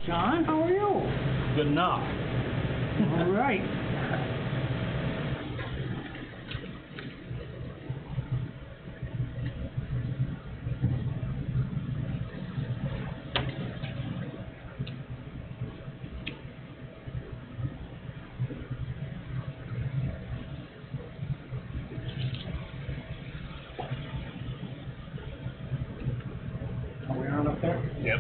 John, how are you? Good enough. All right. Are we on up there? Yep.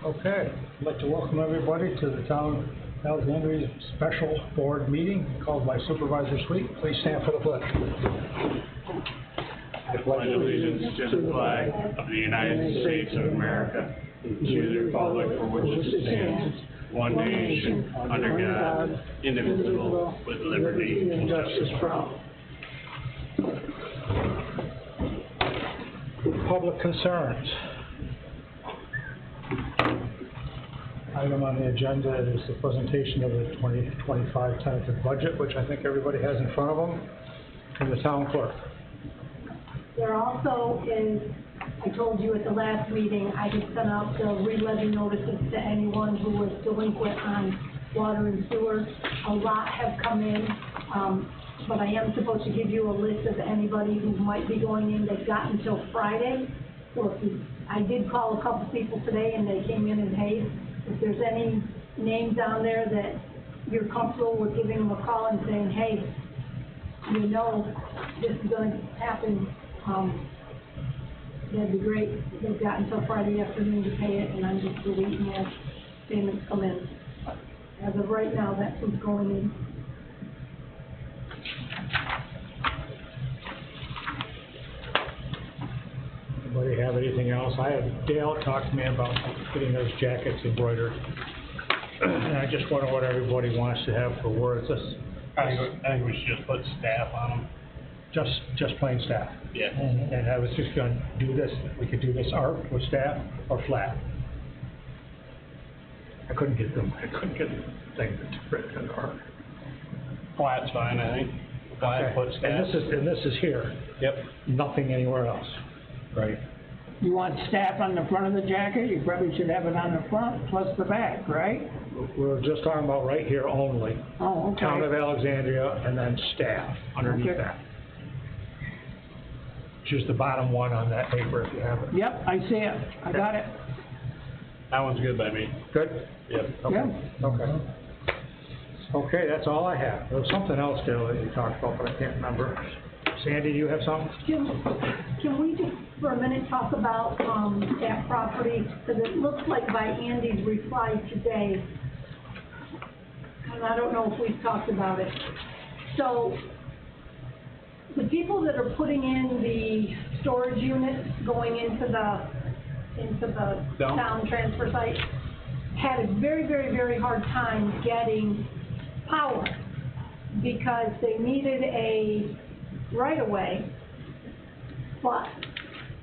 Okay, I'd like to welcome everybody to the Town of Alexandria Special Board Meeting called by Supervisor Sweet. Please stand for the pledge. I pledge allegiance to the flag of the United States of America, to the republic for which it stands, one nation, under God, indivisible, with liberty and justice for all. Public concerns. Item on the agenda is the presentation of the 2025 tentative budget, which I think everybody has in front of them, from the town clerk. There also is, I told you at the last meeting, I had sent out the re-levy notices to anyone who was delinquent on water and sewer. A lot have come in, but I am supposed to give you a list of anybody who might be going in. They've got until Friday. So I did call a couple people today and they came in and paid. If there's any names down there that you're comfortable with giving them a call and saying, hey, you know this is going to happen, that'd be great. They've got until Friday afternoon to pay it, and I'm just waiting as payments come in. As of right now, that's what's going in. Anybody have anything else? I had Dale talk to me about getting those jackets embroidered. And I just wonder what everybody wants to have for words. I think we should just put staff on them. Just plain staff. Yeah. And I was just going to do this. We could do this art with staff or flat. I couldn't get the thing to print an art. Flat's fine, I think. Flat, Okay. put staff. And this is here. Yep. Nothing anywhere else. Right. You want staff on the front of the jacket? You probably should have it on the front plus the back, right? We're just talking about right here only. Oh, okay. Town of Alexandria and then staff underneath Okay. that. Just the bottom one on that paper if you have it. Yep, I see it. I got it. That one's good by me. Good? Yep. Okay. Yeah. Okay. Okay, that's all I have. There was something else, Dale, that you talked about, but I can't remember. Sandy, you have something? Can we just for a minute talk about that property? Because it looks like by Andy's reply today, and I don't know if we've talked about it. So the people that are putting in the storage units going into the town transfer site had a very, very, very hard time getting power because they needed a right-of-way, but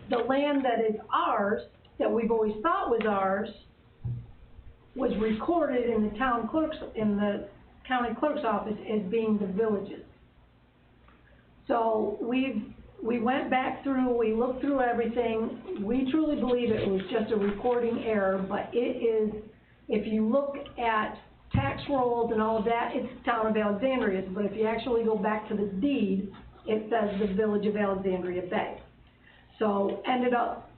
the land that is ours, that we've always thought was ours, was recorded in the county clerk's office as being the village's. So we went back through, we looked through everything. We truly believe it was just a recording error, but it is, if you look at tax rolls and all of that, it's the Town of Alexandria, but if you actually go back to the deed, it says the Village of Alexandria Bay. So ended up,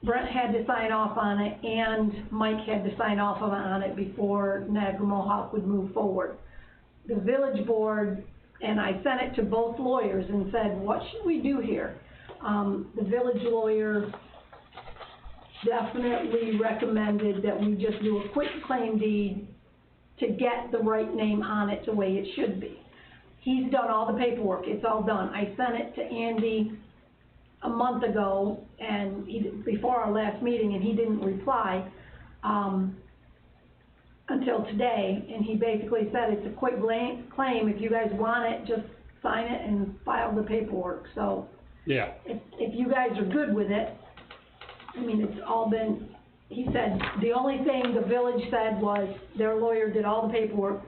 Brent had to sign off on it and Mike had to sign off on it before Niagara Mohawk would move forward. The village board, and I sent it to both lawyers and said, what should we do here? The village lawyer definitely recommended that we just do a quick claim deed to get the right name on it the way it should be. He's done all the paperwork, it's all done. I sent it to Andy a month ago, and before our last meeting, and he didn't reply until today, and he basically said it's a quick claim. If you guys want it, just sign it and file the paperwork. So Yeah. if you guys are good with it, I mean, it's all been, he said, the only thing the village said was their lawyer did all the paperwork.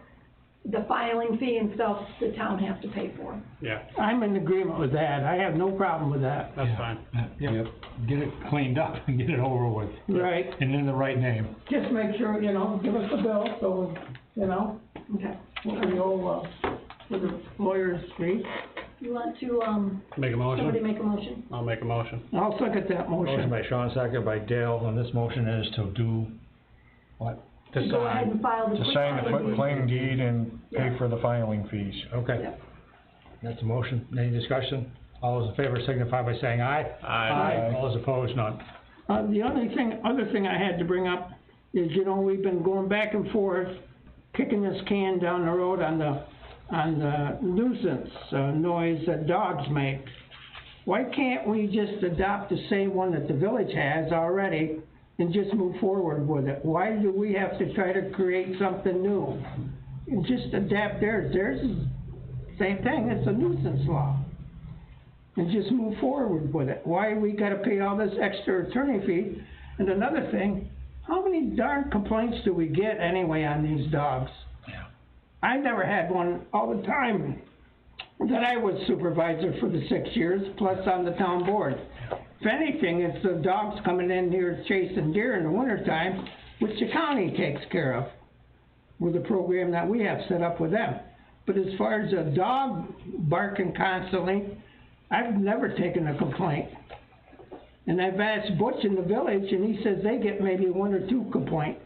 the filing fee and stuff, the town has to pay for. Yeah, I'm in agreement with that, I have no problem with that. that's fine. Yep, get it cleaned up and get it over with. Right, And in the right name. just make sure, you know, give us the bill, so, you know, Okay. we'll go, to the lawyer's fee. You want to, Make a somebody motion? make a motion? I'll make a motion. I'll second that Motion motion. by Sean, second by Dale, and this motion is to do what? To go ahead and file the. To sign the quick filing claim deed and pay Yeah. for the filing fees. Okay, Yep. that's a motion. Any discussion? All those in favor signify by saying aye. Aye. All those opposed, none. The other thing I had to bring up is, you know, we've been going back and forth, kicking this can down the road on the nuisance, noise that dogs make. Why can't we just adopt the same one that the village has already and just move forward with it? Why do we have to try to create something new? And just adapt theirs. Theirs is same thing, it's a nuisance law. And just move forward with it. Why we gotta pay all this extra attorney fee? And another thing, how many darn complaints do we get anyway on these dogs? Yeah. I never had one all the time that I was supervisor for the 6 years, plus on the town board. If anything, it's the dogs coming in here chasing deer in the wintertime, which the county takes care of with the program that we have set up with them. But as far as a dog barking constantly, I've never taken a complaint. And I've asked Butch in the village, and he says they get maybe 1 or 2 complaints.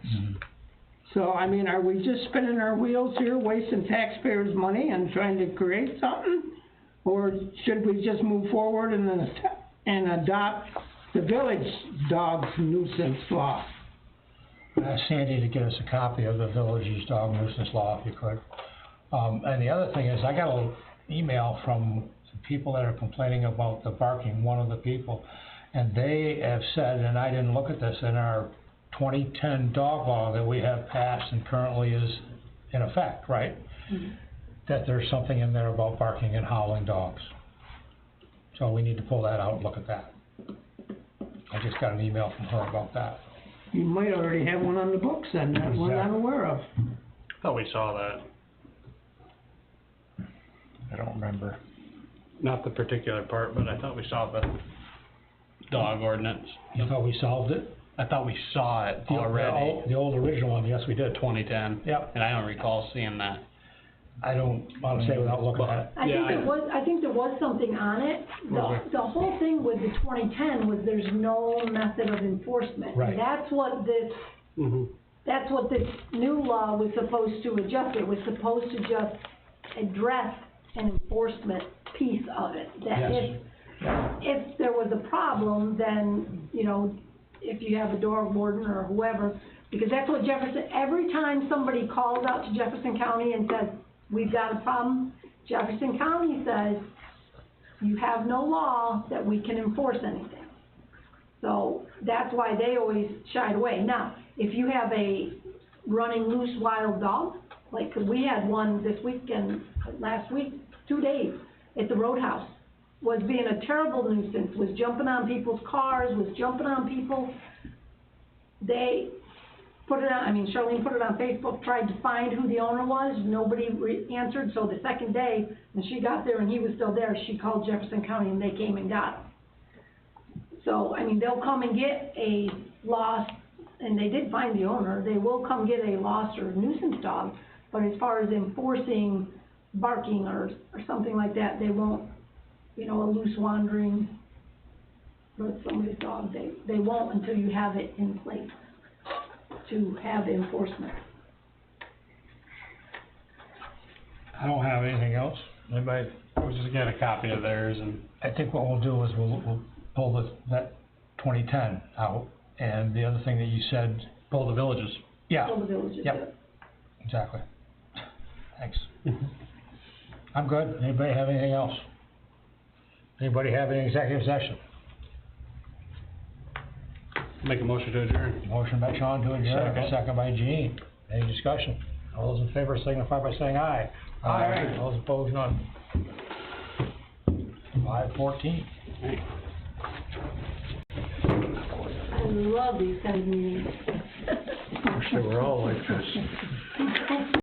So, I mean, are we just spinning our wheels here, wasting taxpayers' money and trying to create something? Or should we just move forward and adopt the village dog's nuisance law? Ask Sandy to get us a copy of the village's dog nuisance law, if you could. And the other thing is, I got an email from some people that are complaining about the barking, one of the people, and they have said, and I didn't look at this, in our 2010 dog law that we have passed and currently is in effect, right? Mm-hmm. That there's something in there about barking and howling dogs. So we need to pull that out and look at that. I just got an email from her about that. You might already have one on the books then, that we're not aware of. Thought we saw that. I don't remember. Not the particular part, but I thought we saw the dog ordinance. You thought we solved it? I thought we saw it already. The old original one, yes, we did. 2010. Yep. And I don't recall seeing that. I don't wanna say without looking at it. I think there was something on it. The whole thing with the 2010 was there's no method of enforcement. Right. And that's what this new law was supposed to adjust. It was supposed to just address an enforcement piece of it. That Yes. if there was a problem, then, you know, if you have a dog warden or whoever, because that's what every time somebody calls out to Jefferson County and says, we've got a problem, Jefferson County says, you have no law that we can enforce anything. So that's why they always shied away. Now, if you have a running loose wild dog, like, 'cause we had one this weekend, last week, 2 days, at the roadhouse, was being a terrible nuisance, was jumping on people's cars, was jumping on people. They put it on, I mean, Charlene put it on Facebook, tried to find who the owner was, nobody answered, so the second day, when she got there and he was still there, she called Jefferson County and they came and got him. So, I mean, they'll come and get a lost, and they did find the owner, they will come get a lost or nuisance dog, but as far as enforcing barking or something like that, they won't, you know, a loose wandering, but somebody's dog, they won't until you have it in place to have enforcement. I don't have anything else. Anybody? We'll just get a copy of theirs and. I think what we'll do is we'll pull that 2010 out, and the other thing that you said, Pull the villages. yeah, All the villages do Yep. it. exactly. Thanks. I'm good. Anybody have anything else? Anybody have any executive session? Make a motion to adjourn. Motion by Sean to adjourn, Second. second by Gene. Any discussion? All those in favor signify by saying aye. Aye. All those opposed, none. 5:14. I love these kind of meetings. Wish they were all like this.